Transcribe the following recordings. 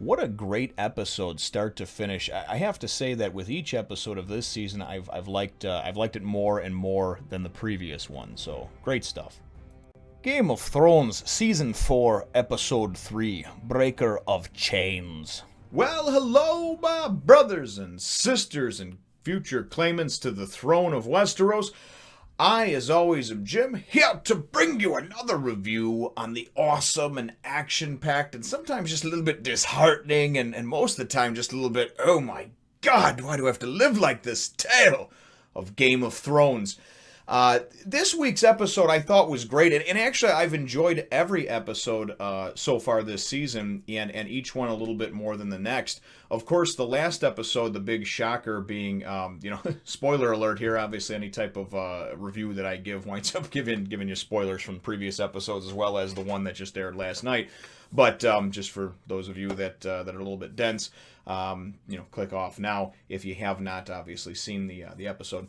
What a great episode, start to finish. I have to say that with each episode of this season, I've liked it more and more than the previous one. So great stuff. Game of Thrones Season 4, Episode 3, Breaker of Chains. Well, hello, my brothers and sisters and future claimants to the throne of Westeros. I, as always, am Jim, here to bring you another review on the awesome and action-packed and sometimes just a little bit disheartening and most of the time just a little bit, oh my god, why do I have to live like this tale of Game of Thrones? This week's episode I thought was great, and actually I've enjoyed every episode so far this season, and each one a little bit more than the next. Of course, the last episode, the big shocker being, spoiler alert here, obviously any type of review that I give winds up giving you spoilers from previous episodes as well as the one that just aired last night. But just for those of you that are a little bit dense, click off now if you have not obviously seen the episode.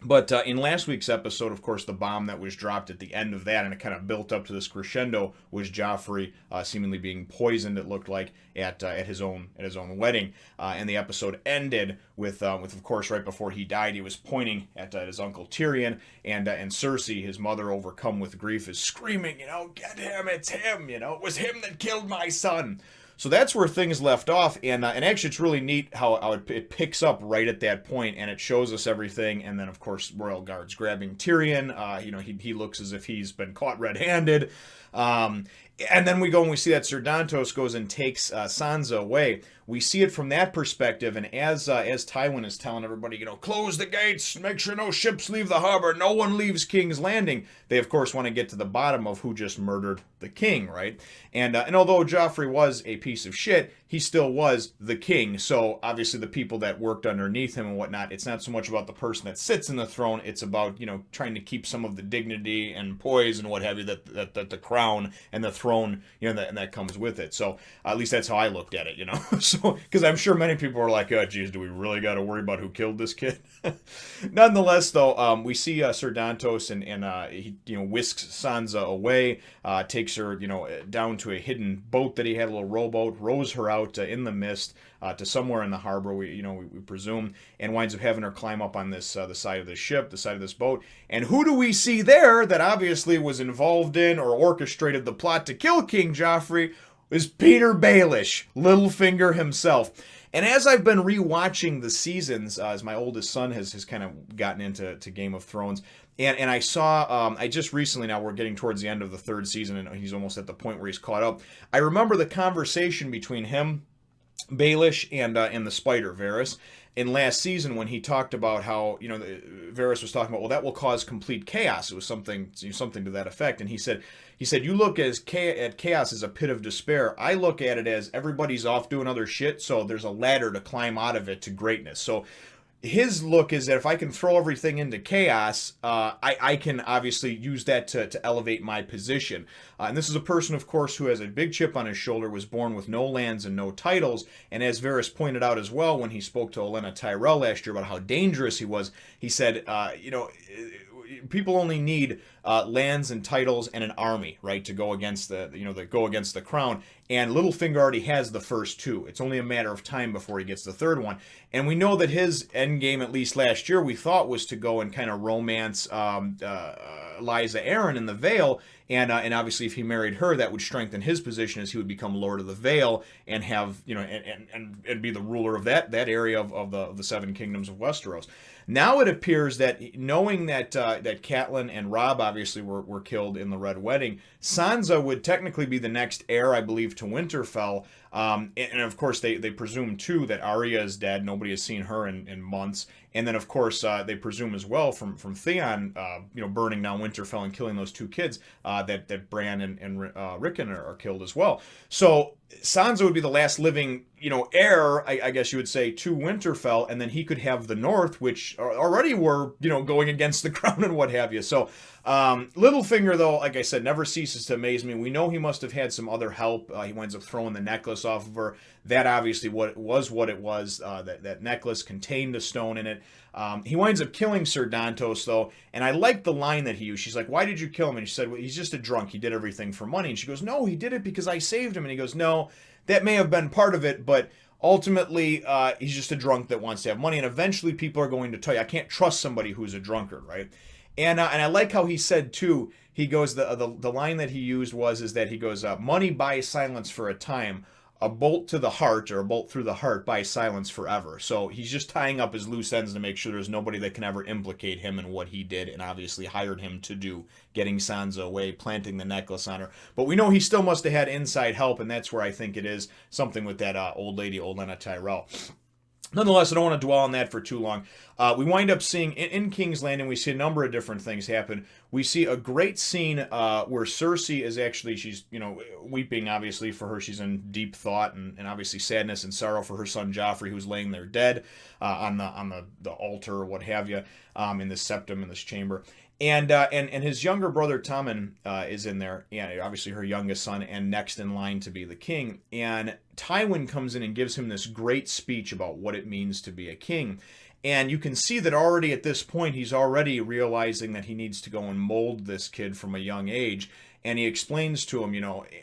But in last week's episode, of course, the bomb that was dropped at the end of that, and it kind of built up to this crescendo, was Joffrey seemingly being poisoned. It looked like at his own wedding, and the episode ended with of course right before he died, he was pointing at his uncle Tyrion, and Cersei, his mother, overcome with grief, is screaming, "Get him! It's him! It was him that killed my son." So that's where things left off, and actually it's really neat how it picks up right at that point, and it shows us everything, and then of course Royal Guard's grabbing Tyrion. He looks as if he's been caught red-handed, and then we go and we see that Ser Dantos goes and takes Sansa away. We see it from that perspective, and as Tywin is telling everybody, close the gates, make sure no ships leave the harbor, no one leaves King's Landing. They of course want to get to the bottom of who just murdered the king, right? And although Joffrey was a piece of shit, he still was the king. So obviously the people that worked underneath him and whatnot, it's not so much about the person that sits in the throne. It's about trying to keep some of the dignity and poise and what have you that the crown and the throne and that comes with it. So at least that's how I looked at it, So because I'm sure many people were like, oh geez, do we really got to worry about who killed this kid? Nonetheless, though, we see Ser Dantos and he whisks Sansa away, takes her down to a hidden boat that he had, a little rowboat, rows her out in the mist to somewhere in the harbor, we presume, and winds up having her climb up on this the side of the ship, the side of this boat. And who do we see there that obviously was involved in or orchestrated the plot to kill King Joffrey? Is Peter Baelish, Littlefinger himself. And as I've been rewatching the seasons, as my oldest son has kind of gotten into Game of Thrones, and I saw, I just recently, now we're getting towards the end of the third season, and he's almost at the point where he's caught up. I remember the conversation between him, Baelish, and the Spider, Varys, in last season when he talked about how, Varys was talking about, well, that will cause complete chaos. It was something to that effect. And he said, you look at chaos as a pit of despair. I look at it as everybody's off doing other shit, so there's a ladder to climb out of it to greatness. So his look is that if I can throw everything into chaos, I can obviously use that to elevate my position. And this is a person, of course, who has a big chip on his shoulder, was born with no lands and no titles. And as Varys pointed out as well when he spoke to Olenna Tyrell last year about how dangerous he was, he said, people only need lands and titles and an army, right, to go against the crown. And Littlefinger already has the first two. It's only a matter of time before he gets the third one. And we know that his end game, at least last year, we thought was to go and kind of romance Lysa Arryn in the Vale. And obviously, if he married her, that would strengthen his position as he would become Lord of the Vale and have and be the ruler of that area of the Seven Kingdoms of Westeros. Now it appears that, knowing that Catelyn and Robb obviously were killed in the Red Wedding, Sansa would technically be the next heir, I believe, to Winterfell. And of course, they presume too that Arya is dead. Nobody has seen her in months. And then, of course, they presume as well from Theon, burning down Winterfell and killing those two kids, that Bran and Rickon are killed as well. So Sansa would be the last living, heir, I guess you would say, to Winterfell, and then he could have the North, which already were, going against the crown and what have you. So Littlefinger, though, like I said, never ceases to amaze me. We know he must have had some other help. He winds up throwing the necklace off of her. That obviously what it was. That necklace contained a stone in it. He winds up killing Ser Dantos, though, and I like the line that he used. She's like, "Why did you kill him?" And she said, "Well, he's just a drunk. He did everything for money." And she goes, "No, he did it because I saved him." And he goes, "No, that may have been part of it, but ultimately, he's just a drunk that wants to have money, and eventually people are going to tell you, I can't trust somebody who's a drunkard, right? And I like how he said too. He goes the line that he used is that he goes, money buys silence for a time, a bolt to the heart or a bolt through the heart buys silence forever. So he's just tying up his loose ends to make sure there's nobody that can ever implicate him in what he did, and obviously hired him to do, getting Sansa away, planting the necklace on her. But we know he still must have had inside help, and that's where I think it is something with that old lady, Olenna Tyrell. Nonetheless, I don't want to dwell on that for too long. We wind up seeing, in King's Landing, we see a number of different things happen. We see a great scene where Cersei is actually, she's, weeping, obviously, for her. She's in deep thought and obviously sadness and sorrow for her son Joffrey, who's laying there dead on the altar or what have you, in this septum, in this chamber. And his younger brother Tommen is in there, and obviously her youngest son, and next in line to be the king. And Tywin comes in and gives him this great speech about what it means to be a king. And you can see that already at this point, he's already realizing that he needs to go and mold this kid from a young age. And he explains to him,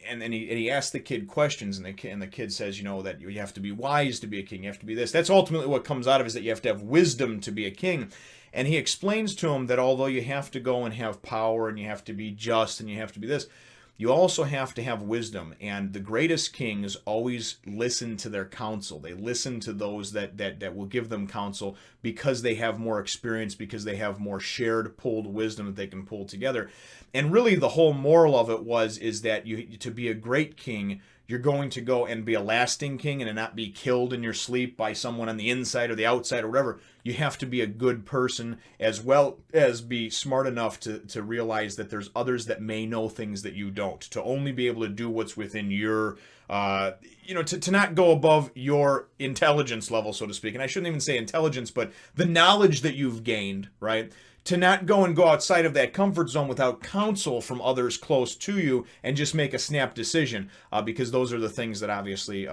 and he asks the kid questions, and the kid says, that you have to be wise to be a king. You have to be this. That's ultimately what comes out of it, is that you have to have wisdom to be a king. And he explains to him that although you have to go and have power, and you have to be just, and you have to be this, you also have to have wisdom. And the greatest kings always listen to their counsel. They listen to those that will give them counsel, because they have more experience, because they have more shared pulled wisdom that they can pull together. And really the whole moral of it is that to be a great king, you're going to go and be a lasting king and not be killed in your sleep by someone on the inside or the outside or whatever. You have to be a good person, as well as be smart enough to realize that there's others that may know things that you don't. To only be able to do what's within your, to not go above your intelligence level, so to speak. And I shouldn't even say intelligence, but the knowledge that you've gained, right? To not go outside of that comfort zone without counsel from others close to you and just make a snap decision, because those are the things that obviously,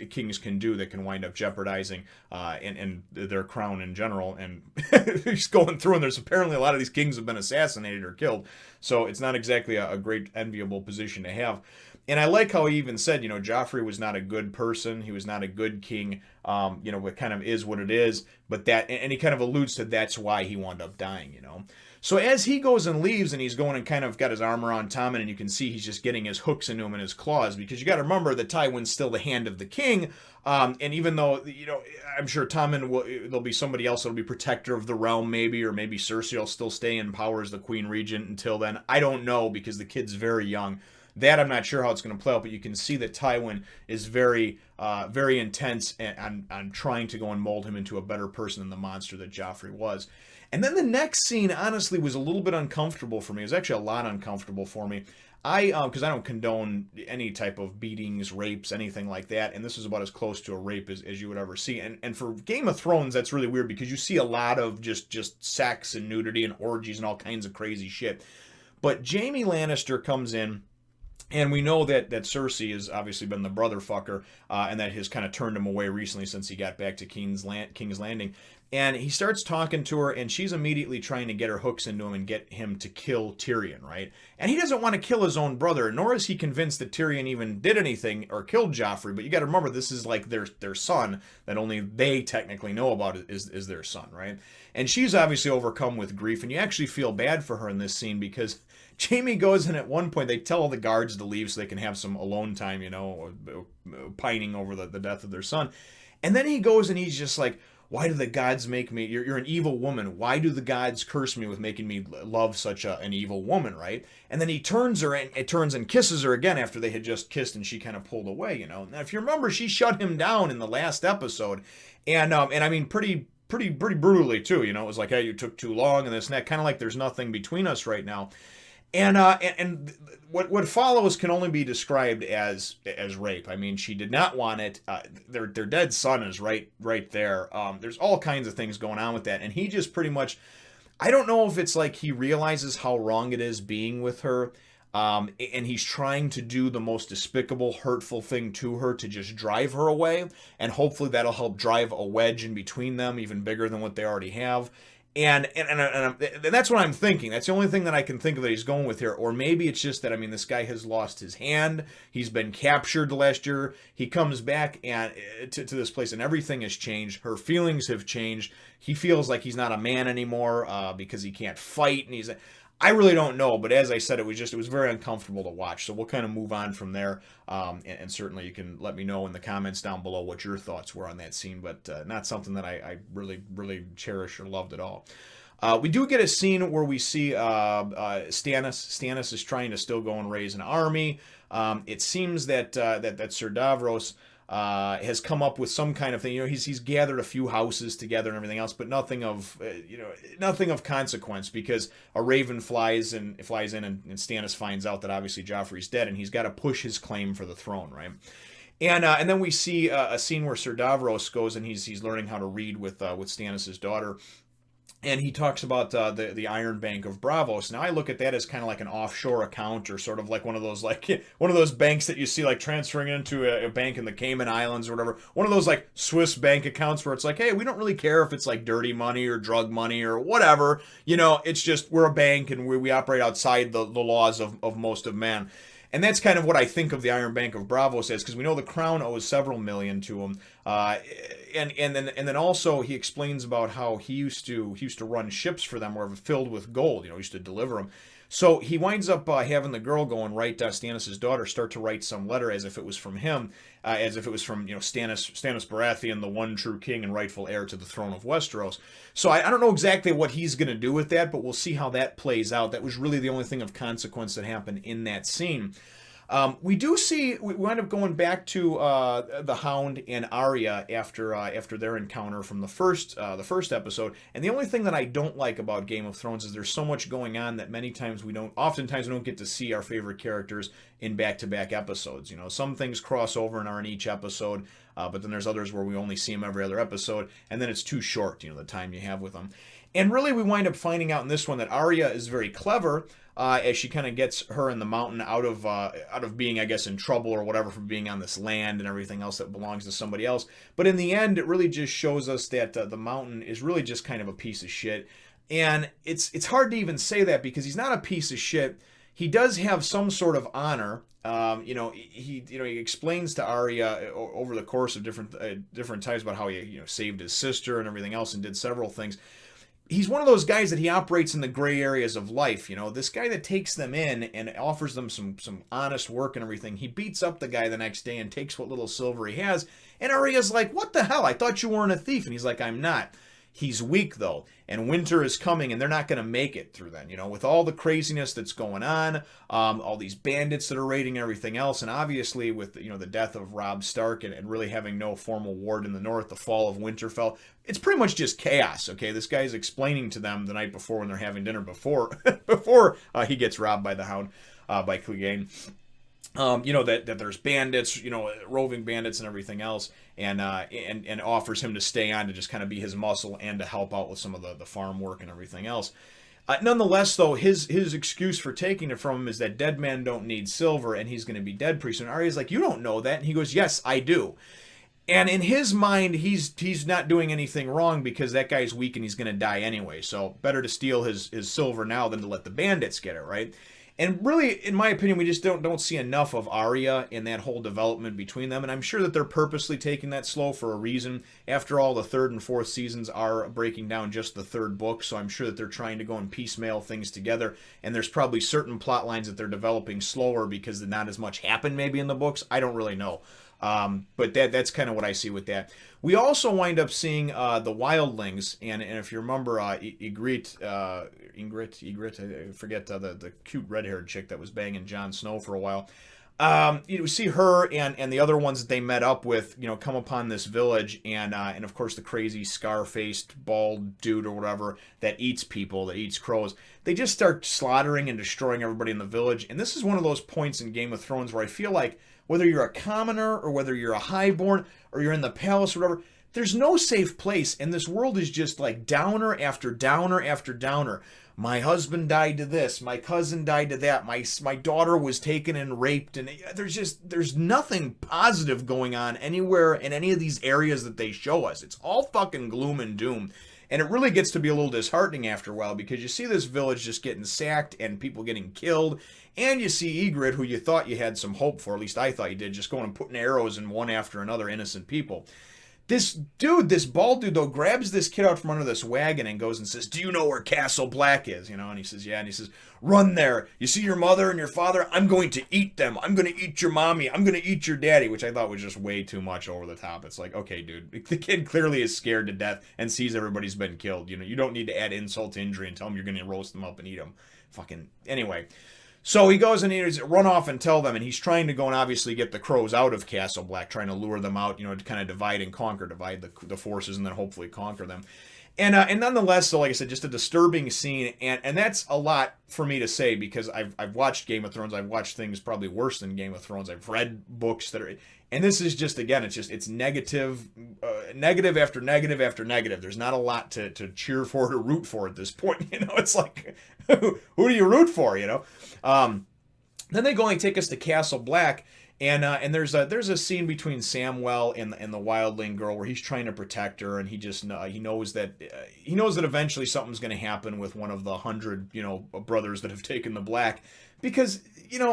kings can do that can wind up jeopardizing and their crown in general. And just going through, and there's apparently a lot of these kings have been assassinated or killed, so it's not exactly a great enviable position to have. And I like how he even said, Joffrey was not a good person. He was not a good king. It kind of is what it is. But and he kind of alludes to that's why he wound up dying, So as he goes and leaves, and he's going and kind of got his arm around Tommen, and you can see he's just getting his hooks into him and his claws, because you got to remember that Tywin's still the hand of the king. And even though, I'm sure there'll be somebody else that'll be protector of the realm, maybe, or maybe Cersei will still stay in power as the queen regent until then. I don't know, because the kid's very young. That I'm not sure how it's going to play out, but you can see that Tywin is very, very intense on trying to go and mold him into a better person than the monster that Joffrey was. And then the next scene, honestly, was a little bit uncomfortable for me. It was actually a lot uncomfortable for me. Because I don't condone any type of beatings, rapes, anything like that. And this is about as close to a rape as you would ever see. And for Game of Thrones, that's really weird, because you see a lot of just sex and nudity and orgies and all kinds of crazy shit. But Jaime Lannister comes in, and we know that Cersei has obviously been the brother fucker, and that has kind of turned him away recently since he got back to King's Landing. And he starts talking to her, and she's immediately trying to get her hooks into him and get him to kill Tyrion, right? And he doesn't want to kill his own brother, nor is he convinced that Tyrion even did anything or killed Joffrey. But you got to remember, this is like their son that only they technically know about is their son, right? And she's obviously overcome with grief, and you actually feel bad for her in this scene, because Jaime goes, and at one point they tell all the guards to leave so they can have some alone time, pining over the death of their son. And then he goes and he's just like, why do the gods make me, you're an evil woman. Why do the gods curse me with making me love such an evil woman, right? And then he turns and kisses her again after they had just kissed and she kind of pulled away, Now, if you remember, she shut him down in the last episode. And I mean, pretty brutally too, It was like, hey, you took too long and this and that, kind of like there's nothing between us right now. And what follows can only be described as rape. I mean, she did not want it. Their dead son is right there. There's all kinds of things going on with that, and he just pretty much, I don't know if it's like he realizes how wrong it is being with her, and he's trying to do the most despicable, hurtful thing to her to just drive her away, and hopefully that'll help drive a wedge in between them, even bigger than what they already have. And that's what I'm thinking. That's the only thing that I can think of that he's going with here. Or maybe it's just that, I mean, this guy has lost his hand. He's been captured last year. He comes back and to this place and everything has changed. Her feelings have changed. He feels like he's not a man anymore because he can't fight. And I really don't know. But as I said, it was very uncomfortable to watch. So we'll kind of move on from there. And certainly you can let me know in the comments down below what your thoughts were on that scene. But not something that I really, really cherished or loved at all. We do get a scene where we see Stannis. Stannis is trying to still go and raise an army. It seems that Ser Davros has come up with some kind of thing. You know, he's gathered a few houses together and everything else, but nothing of nothing of consequence, because a raven flies in and Stannis finds out that obviously Joffrey's dead and he's got to push his claim for the throne, right? And then we see a scene where Ser Davros goes and he's learning how to read with Stannis' daughter. And he talks about the Iron Bank of Braavos. Now I look at that as kind of like an offshore account, or sort of like one of those banks that you see like transferring into a bank in the Cayman Islands or whatever. One of those like Swiss bank accounts where it's like, hey, we don't really care if it's like dirty money or drug money or whatever. You know, it's just we're a bank and we operate outside the laws of most of man. And that's kind of what I think of the Iron Bank of Braavos as, because we know the crown owes several million to him. And then also he explains about how he used to run ships for them where filled with gold. You know, he used to deliver them. So he winds up having the girl go and write Stannis' daughter start to write some letter as if it was from him, as if it was from Stannis Baratheon, the one true king and rightful heir to the throne of Westeros. So I don't know exactly what he's going to do with that, but we'll see how that plays out. That was really the only thing of consequence that happened in that scene. We wind up going back to the Hound and Arya after their encounter from the first episode. And the only thing that I don't like about Game of Thrones is there's so much going on that oftentimes we don't get to see our favorite characters in back-to-back episodes. You know, some things cross over and are in each episode, but then there's others where we only see them every other episode, and then it's too short, the time you have with them. And really, we wind up finding out in this one that Arya is very clever, as she kind of gets her in the mountain out of being, I guess, in trouble or whatever for being on this land and everything else that belongs to somebody else. But in the end, it really just shows us that the mountain is really just kind of a piece of shit. And it's hard to even say that, because he's not a piece of shit. He does have some sort of honor. He explains to Arya over the course of different times about how he saved his sister and everything else and did several things. He's one of those guys that he operates in the gray areas of life. This guy that takes them in and offers them some honest work and everything. He beats up the guy the next day and takes what little silver he has. And Arya's like, what the hell? I thought you weren't a thief. And he's like, I'm not. He's weak, though, and winter is coming, and they're not going to make it through then. With all the craziness that's going on, all these bandits that are raiding and everything else, and obviously with the death of Robb Stark and really having no formal ward in the north, the fall of Winterfell, it's pretty much just chaos. Okay, this guy's explaining to them the night before when they're having dinner before he gets robbed by the Hound, by Clegane. That there's bandits, roving bandits and everything else, and offers him to stay on to just kind of be his muscle and to help out with some of the farm work and everything else. Nonetheless, though, his excuse for taking it from him is that dead men don't need silver, and he's going to be dead pretty soon. Arya's like, you don't know that, and he goes, yes, I do. And in his mind, he's not doing anything wrong because that guy's weak and he's going to die anyway. So better to steal his silver now than to let the bandits get it, right? And really, in my opinion, we just don't see enough of Arya in that whole development between them. And I'm sure that they're purposely taking that slow for a reason. After all, the third and fourth seasons are breaking down just the third book. So I'm sure that they're trying to go and piecemeal things together. And there's probably certain plot lines that they're developing slower because not as much happened maybe in the books. I don't really know. But that's kind of what I see with that. We also wind up seeing the Wildlings, and if you remember Ygritte, I forget the cute red-haired chick that was banging Jon Snow for a while. You see her and the other ones that they met up with, come upon this village, and of course the crazy scar-faced bald dude or whatever that eats people, that eats crows. They just start slaughtering and destroying everybody in the village. And this is one of those points in Game of Thrones where I feel like whether you're a commoner or whether you're a highborn or you're in the palace or whatever, there's no safe place. And this world is just like downer after downer after downer. My husband died to this. My cousin died to that. My daughter was taken and raped. And there's nothing positive going on anywhere in any of these areas that they show us. It's all fucking gloom and doom. And it really gets to be a little disheartening after a while, because you see this village just getting sacked and people getting killed. And you see Ygritte, who you thought you had some hope for, at least I thought you did, just going and putting arrows in one after another innocent people. This dude, this bald dude, though, grabs this kid out from under this wagon and goes and says, "Do you know where Castle Black is?" You know, and he says, "Yeah." And he says, "Run there. You see your mother and your father? I'm going to eat them. I'm going to eat your mommy. I'm going to eat your daddy," which I thought was just way too much over the top. It's like, okay, dude, the kid clearly is scared to death and sees everybody's been killed. You know, you don't need to add insult to injury and tell him you're going to roast them up and eat them. Fucking, anyway. So he goes and he's run off and tell them, and he's trying to go and obviously get the crows out of Castle Black, trying to lure them out, you know, to kind of divide and conquer, divide the forces and then hopefully conquer them. And nonetheless, so like I said, just a disturbing scene, and that's a lot for me to say, because I've watched Game of Thrones, I've watched things probably worse than Game of Thrones, I've read books that are, and this is just, again, it's negative, negative after negative after negative. There's not a lot to cheer for, to root for at this point. You know, it's like, who do you root for? You know. Then they go and take us to Castle Black. And there's a scene between Samwell and the Wildling girl where he's trying to protect her, and he knows that eventually something's going to happen with one of the 100 brothers that have taken the Black, because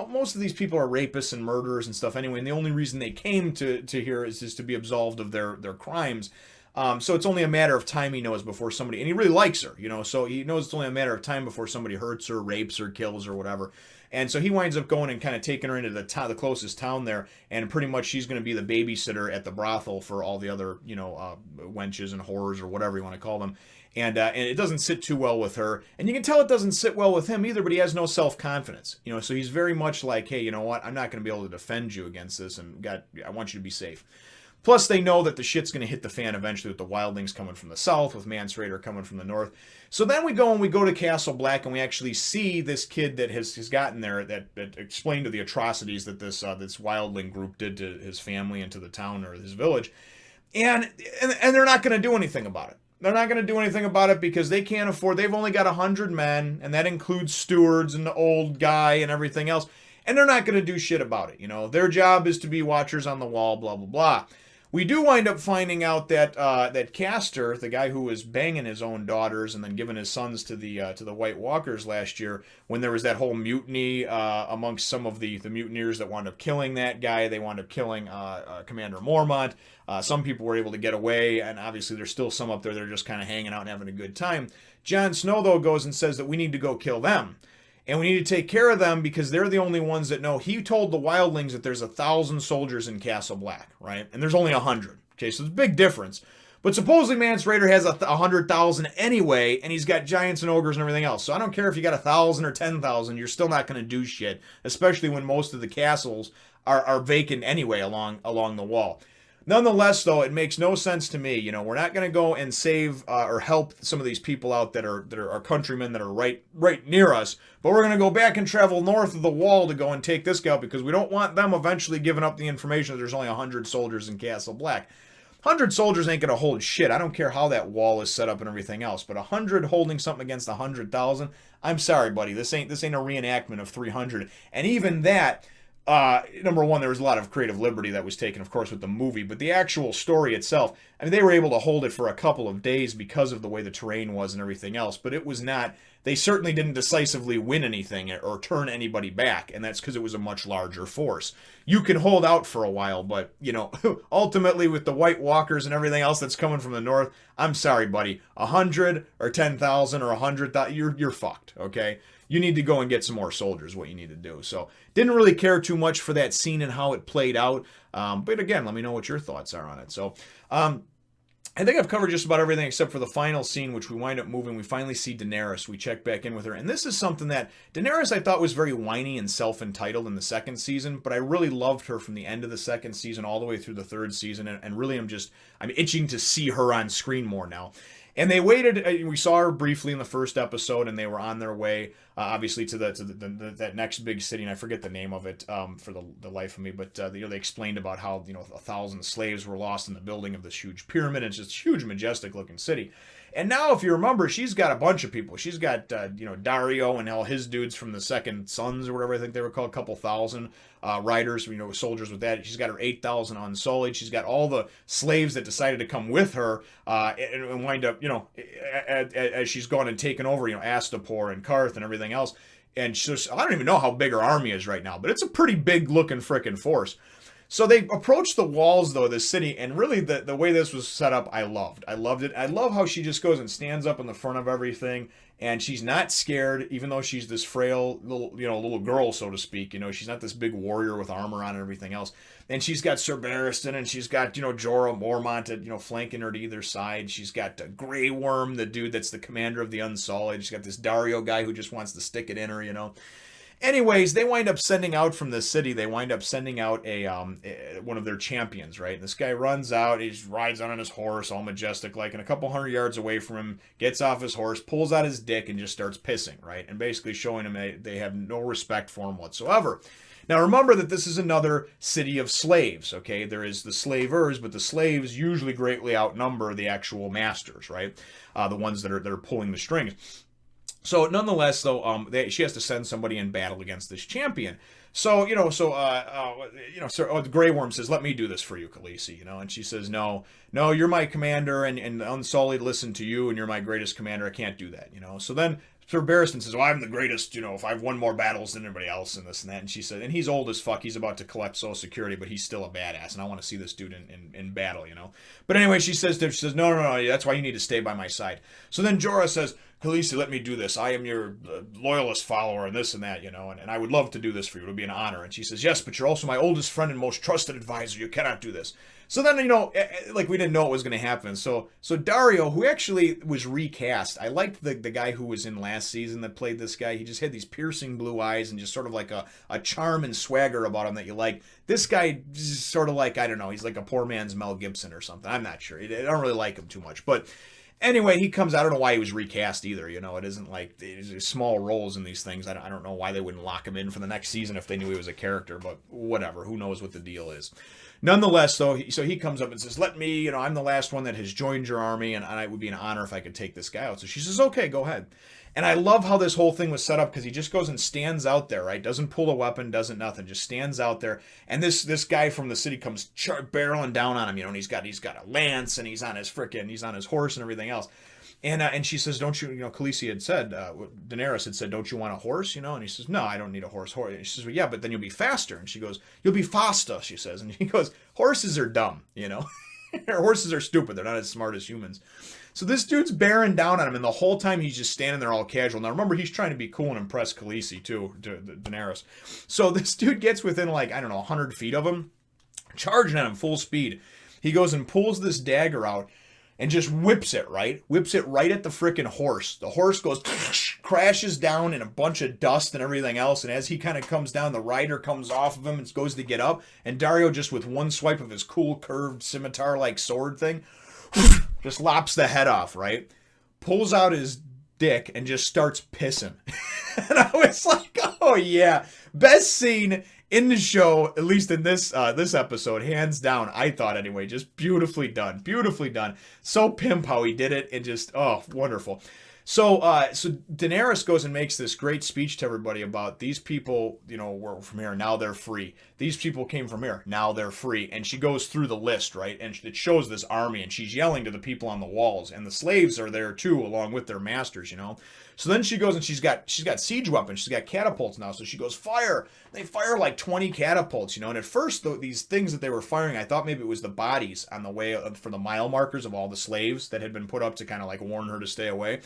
most of these people are rapists and murderers and stuff anyway, and the only reason they came to here is just to be absolved of their crimes. So it's only a matter of time, he knows, before somebody, and he really likes her, so he knows it's only a matter of time before somebody hurts her, rapes her, kills her, whatever. And so he winds up going and kind of taking her into the closest town there, and pretty much she's going to be the babysitter at the brothel for all the other, wenches and whores or whatever you want to call them. And it doesn't sit too well with her, and you can tell it doesn't sit well with him either. But he has no self-confidence, so he's very much like, hey, you know what? I'm not going to be able to defend you against this, and I want you to be safe. Plus, they know that the shit's going to hit the fan eventually with the Wildlings coming from the south, with Mance Rayder coming from the north. So then we go to Castle Black, and we actually see this kid that has gotten there, that explained to the atrocities that this Wildling group did to his family and to the town or his village. And they're not going to do anything about it. They're not going to do anything about it because they can't afford, they've only got 100 men, and that includes stewards and the old guy and everything else. And they're not going to do shit about it. Their job is to be watchers on the wall, blah, blah, blah. We do wind up finding out that that Castor, the guy who was banging his own daughters and then giving his sons to the White Walkers last year, when there was that whole mutiny amongst some of the mutineers that wound up killing that guy, they wound up killing Commander Mormont. Some people were able to get away, and obviously there's still some up there that are just kind of hanging out and having a good time. Jon Snow, though, goes and says that we need to go kill them. And we need to take care of them because they're the only ones that know. He told the Wildlings that there's 1,000 soldiers in Castle Black, right? And there's only 100. Okay, so it's a big difference. But supposedly Mance Rayder has 100,000 anyway, and he's got giants and ogres and everything else. So I don't care if you got 1,000 or 10,000, you're still not going to do shit, especially when most of the castles are vacant anyway along the wall. Nonetheless, though, it makes no sense to me. We're not going to go and save or help some of these people out that are our countrymen that are right near us, but we're going to go back and travel north of the wall to go and take this guy out because we don't want them eventually giving up the information that there's only 100 soldiers in Castle Black. 100 soldiers ain't going to hold shit. I don't care how that wall is set up and everything else, but 100 holding something against 100,000, I'm sorry, buddy. This ain't a reenactment of 300. And even that, number one, there was a lot of creative liberty that was taken, of course, with the movie, but the actual story itself, I mean, they were able to hold it for a couple of days because of the way the terrain was and everything else, but it was not, they certainly didn't decisively win anything or turn anybody back, and that's because it was a much larger force. You can hold out for a while, but, ultimately with the White Walkers and everything else that's coming from the north, I'm sorry, buddy, 100 or 10,000 or 100,000, you're fucked, okay? You need to go and get some more soldiers, what you need to do. So, didn't really care too much for that scene and how it played out. But again, let me know what your thoughts are on it. So, I think I've covered just about everything except for the final scene, which we wind up moving. We finally see Daenerys. We check back in with her. And this is something that Daenerys I thought was very whiny and self-entitled in the second season, but I really loved her from the end of the second season all the way through the third season. And really I'm itching to see her on screen more now. And they waited. We saw her briefly in the first episode, and they were on their way, obviously, to that next big city. And I forget the name of it for the life of me. But they explained about how 1,000 slaves were lost in the building of this huge pyramid. And it's just a huge, majestic looking city. And now, if you remember, she's got a bunch of people. She's got, Dario and all his dudes from the Second Sons or whatever I think they were called, a couple thousand riders, soldiers with that. She's got her 8,000 Unsullied. She's got all the slaves that decided to come with her and wind up, as she's gone and taken over, Astapor and Karth and everything else. And I don't even know how big her army is right now, but it's a pretty big looking frickin' force. So they approach the walls, though, of the city, and really the way this was set up, I loved. I loved it. I love how she just goes and stands up in the front of everything, and she's not scared, even though she's this frail little girl, so to speak. She's not this big warrior with armor on and everything else. And she's got Sir Barristan, and she's got, Jorah Mormont, flanking her to either side. She's got Grey Worm, the dude that's the commander of the Unsullied. She's got this Dario guy who just wants to stick it in her, Anyways, they wind up sending out from the city. They wind up sending out one of their champions, right? And this guy runs out. He rides on his horse, all majestic, like, and a couple hundred yards away from him, gets off his horse, pulls out his dick, and just starts pissing, right? And basically showing him they have no respect for him whatsoever. Now, remember that this is another city of slaves, okay? There is the slavers, but the slaves usually greatly outnumber the actual masters, right? The ones that are pulling the strings. So nonetheless, though, she has to send somebody in battle against this champion. So, Grey Worm says, "Let me do this for you, Khaleesi," and she says, No, you're my commander, and the Unsullied listen to you, and you're my greatest commander. I can't do that, So then Sir Barristan says, "Well, I'm the greatest, if I've won more battles than anybody else in this and that." And she said, and he's old as fuck. He's about to collect Social Security, but he's still a badass, and I want to see this dude in battle, But anyway, she says, No, that's why you need to stay by my side. So then Jorah says, "Khaleesi, let me do this. I am your loyalist follower and this and that, and I would love to do this for you. It would be an honor." And she says, "Yes, but you're also my oldest friend and most trusted advisor. You cannot do this." So then, like we didn't know it was going to happen. So Dario, who actually was recast, I liked the guy who was in last season that played this guy. He just had these piercing blue eyes and just sort of like a charm and swagger about him that you like. This guy is sort of like, I don't know, he's like a poor man's Mel Gibson or something. I'm not sure. I don't really like him too much. But anyway, he comes. I don't know why he was recast either. It isn't like there's small roles in these things. I don't know why they wouldn't lock him in for the next season if they knew he was a character. But whatever. Who knows what the deal is? Nonetheless, though, so he comes up and says, "Let me. I'm the last one that has joined your army, and it would be an honor if I could take this guy out." So she says, "Okay, go ahead." And I love how this whole thing was set up because he just goes and stands out there, right? Doesn't pull a weapon, doesn't nothing, just stands out there. And this guy from the city comes barreling down on him, and he's got a lance, and he's on his horse and everything else. And she says, "Don't you, Khaleesi had said, Daenerys had said, don't you want a horse, And he says, "No, I don't need a horse." And she says, "Well, yeah, but then you'll be faster." And she goes, "You'll be faster," she says. And he goes, "Horses are dumb, Horses are stupid. They're not as smart as humans." So this dude's bearing down on him, and the whole time he's just standing there all casual. Now remember, he's trying to be cool and impress Khaleesi too, Daenerys. So this dude gets within 100 feet of him, charging at him full speed. He goes and pulls this dagger out and just whips it right at the frickin' horse. The horse goes, crashes down in a bunch of dust and everything else, and as he kind of comes down, the rider comes off of him and goes to get up, and Dario just with one swipe of his cool curved scimitar-like sword thing, just lops the head off, right? Pulls out his dick and just starts pissing. And I was like, oh yeah, best scene in the show, at least in this episode, hands down, I thought anyway. Just beautifully done. So pimp how he did it, and just, wonderful. So Daenerys goes and makes this great speech to everybody about these people, were from here, now they're free. These people came from here, now they're free. And she goes through the list, right? And it shows this army, and she's yelling to the people on the walls, and the slaves are there too, along with their masters, So then she goes and she's got siege weapons, she's got catapults now. So she goes, "Fire!" They fire like 20 catapults, And at first, though, these things that they were firing, I thought maybe it was the bodies on the way for the mile markers of all the slaves that had been put up to kind of like warn her to stay away.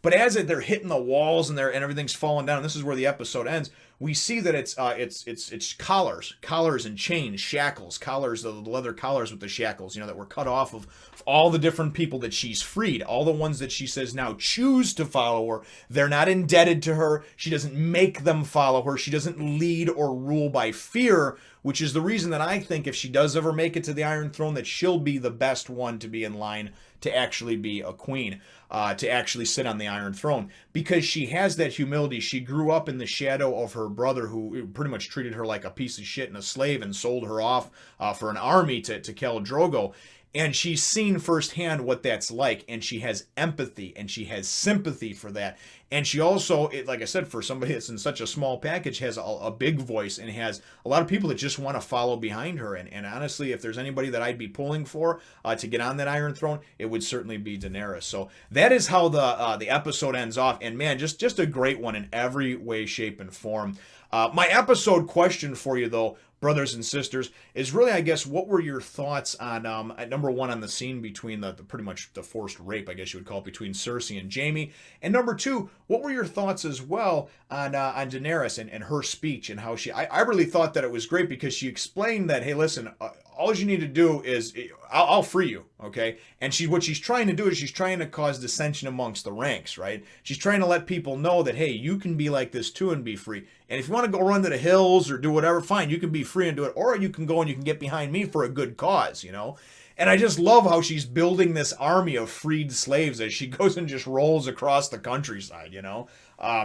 But as they're hitting the walls and everything's falling down, and this is where the episode ends, we see that it's collars and chains, shackles, collars, the leather collars with the shackles, that were cut off of all the different people that she's freed, all the ones that she says now choose to follow her. They're not indebted to her. She doesn't make them follow her. She doesn't lead or rule by fear, which is the reason that I think if she does ever make it to the Iron Throne, that she'll be the best one to be in line to actually be a queen, to actually sit on the Iron Throne, because she has that humility. She grew up in the shadow of her brother, who pretty much treated her like a piece of shit and a slave and sold her off for an army to Khal Drogo. And she's seen firsthand what that's like, and she has empathy and she has sympathy for that. And she also, like I said, for somebody that's in such a small package, has a big voice and has a lot of people that just want to follow behind her. And honestly, if there's anybody that I'd be pulling for to get on that Iron Throne, it would certainly be Daenerys. So that is how the episode ends off. And man, just a great one in every way, shape, and form. My episode question for you, though, brothers and sisters, is really, I guess, what were your thoughts on, number one, on the scene between the pretty much the forced rape, I guess you would call it, between Cersei and Jaime, and number two, what were your thoughts as well on Daenerys and her speech and how I really thought that it was great because she explained that, hey, listen, all you need to do is, I'll free you, okay? And what she's trying to do is she's trying to cause dissension amongst the ranks, right? She's trying to let people know that, hey, you can be like this too and be free. And if you want to go run to the hills or do whatever, fine, you can be free and do it. Or you can go and you can get behind me for a good cause, you know? And I just love how she's building this army of freed slaves as she goes and just rolls across the countryside, you know?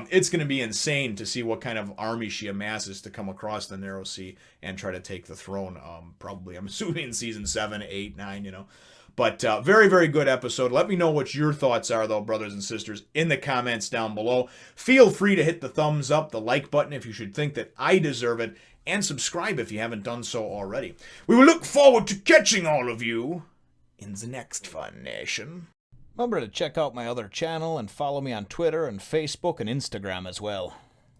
It's going to be insane to see what kind of army she amasses to come across the Narrow Sea and try to take the throne, probably, I'm assuming, in season 7, 8, 9, you know? But very, very good episode. Let me know what your thoughts are, though, brothers and sisters, in the comments down below. Feel free to hit the thumbs up, the like button if you should think that I deserve it, and subscribe if you haven't done so already. We will look forward to catching all of you in the next Fun Nation. Remember to check out my other channel and follow me on Twitter and Facebook and Instagram as well.